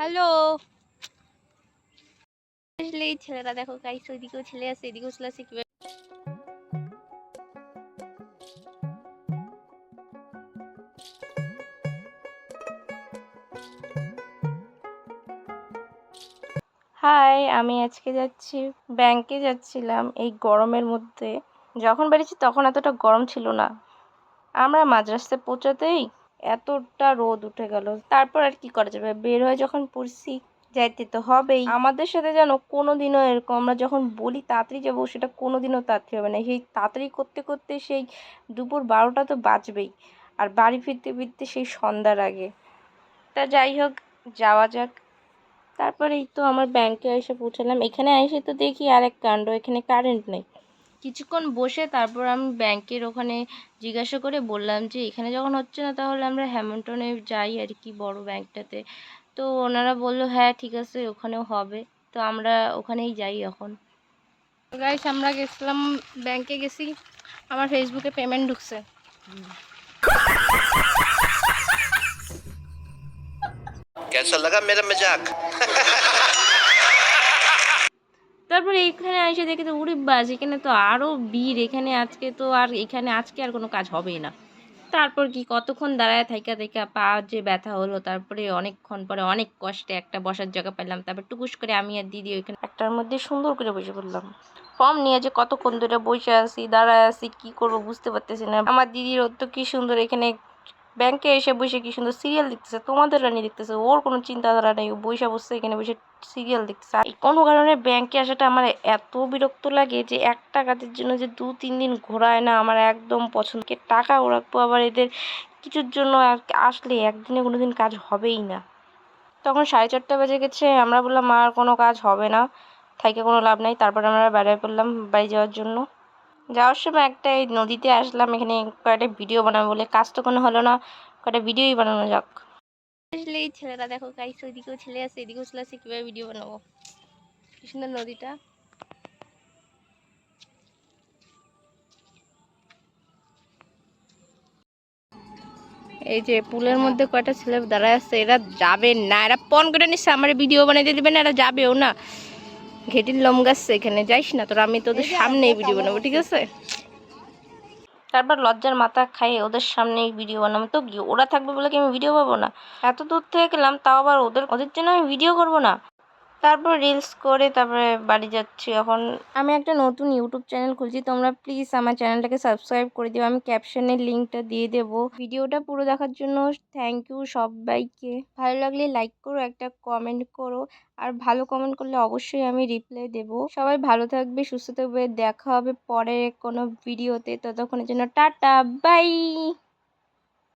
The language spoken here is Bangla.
হ্যালো। আসলে এই ছেলেরা দেখো গাইস, ওইদিকেও ছেলে আছে, এদিকেও ছেলে আছে। কিভাবে হাই, আমি আজকে যাচ্ছি ব্যাংকে যাচ্ছিলাম এই গরমের মধ্যে। যখন বেরিয়েছি তখন এতটা গরম ছিল না, আমরা মাঝ রাস্তায় পৌঁছাতেই এতটা রোদ উঠে গেল। তারপর আর কি করা যাবে, বের হয়ে যখন পড়ছি যাইতে তো হবেই। আমাদের সাথে যেন কোনোদিনও এরকম আমরা যখন বলি তাড়াতাড়ি যাবো, সেটা কোনোদিনও তাড়াতাড়ি হবে না। সেই তাড়াতাড়ি করতে করতে সেই দুপুর 12টা তো বাজবেই, আর বাড়ি ফিরতে ফিরতে সেই সন্ধ্যার আগে। তা যাই হোক, যাওয়া যাক। তারপরে এই তো আমার ব্যাংকে এসে পৌঁছালাম। এখানে এসে তো দেখি আরেক কাণ্ড, এখানে কারেন্ট নেই। কিছুক্ষণ বসে তারপর আমি ব্যাংকের ওখানে জিজ্ঞাসা করে বললাম যে এখানে যখন হচ্ছে না তাহলে আমরা হ্যামিল্টনে যাই আর কি, বড় ব্যাংকটাতে। তো ওনারা বললো হ্যাঁ ঠিক আছে, ওখানেও হবে। তো আমরা ওখানেই যাই এখন। গাইস, আমরা গেছিলাম, ব্যাংকে গেছি, আমার ফেসবুকে পেমেন্ট ঢুকছে। कैसा लगा मेरा मजाक? তারপরে এখানে এসে দেখি তো উড়ি বাস, এখানে তো আরো ভিড়। এখানে আজকে তো আর এখানে আজকে আর কোনো কাজ হবেই না। তারপর কি কতক্ষণ দাঁড়ায় থাইকা থাইকা পা যে ব্যথা হলো। তারপরে অনেকক্ষণ পরে অনেক কষ্টে একটা বসার জায়গা পেলাম। তারপর টুকুস করে আমি আর দিদি ওইখানে একটার মধ্যে সুন্দর করে বসে পড়লাম। ফর্ম নিয়ে যে কতক্ষণ ধরে বসে আছি, দাঁড়ায় আছি, কি করবো বুঝতে পারতেছি না। আমার দিদির তো কি সুন্দর এখানে ব্যাংকে এসে বসে কি সুন্দর সিরিয়াল দেখতেছে, তোমাদের রানী দেখতেছে। ওর কোনো চিন্তাধারা নেই, ও বসে বসে এখানে বসে সিরিয়াল দেখতেছে। আর কোনো কারণে ব্যাংকে আসাটা আমার এত বিরক্ত লাগে যে একটা কাজের জন্য যে 2-3 দিন ঘোরায় না, আমার একদম পছন্দ। টাকা রাখবো আবার এদের কিছুর জন্য, আর আসলে একদিনে কোনোদিন কাজ হবেই না। তখন 4:30 বেজে গেছে। আমরা বললাম আর কোনো কাজ হবে না, থাইকে কোনো লাভ নাই। তারপর আমরা বেরিয়ে পড়লাম বাড়ি যাওয়ার জন্য। যাওয়ার সময় একটা এই নদীতে আসলাম, এখানে কয়েকটা ভিডিও বানাবো বলে। কাজ তো কোনো হলো না, কয়েকটা ভিডিওই বানানো যাক। আসলে এই ছেলেরা দেখো গাইস, ওইদিকেও ছেলে আছে, এদিকেও ছেলে আছে। কিভাবে ভিডিও বানাবো? কি সুন্দর নদীটা। এই যে পুলের মধ্যে কয়টা ছেলে দাঁড়ায় আছে, এরা যাবে না, এরা পণ করে নিচ্ছে আমার ভিডিও বানাইতে দিবে না, এরা যাবেও না। ঘেটির লোম গাছছে, এখানে যাইস না তোরা, আমি তোদের সামনেই ভিডিও বানাবো, ঠিক আছে? তারপর লজ্জার মাথা খাইয়ে ওদের সামনেই ভিডিও বানাবো। তো কি ওরা থাকবে বলে কি আমি ভিডিও পাবো না? এত দূর থেকে গেলাম, তাও আবার ওদের জন্য আমি ভিডিও করবো না? তারপর রিলস করে তারপরে বাড়ি যাচ্ছি। এখন আমি একটা নতুন ইউটিউব চ্যানেল খুলছি, তোমরা প্লিজ আমার চ্যানেলটাকে সাবস্ক্রাইব করে দিও। আমি ক্যাপশনের লিঙ্কটা দিয়ে দেবো। ভিডিওটা পুরো দেখার জন্য থ্যাংক ইউ সবাইকে। ভালো লাগলে লাইক করো, একটা কমেন্ট করো, আর ভালো কমেন্ট করলে অবশ্যই আমি রিপ্লাই দেবো। সবাই ভালো থাকবে, সুস্থ থাকবে, দেখা হবে পরে কোনো ভিডিওতে। ততক্ষণের জন্য টাটা, বাই।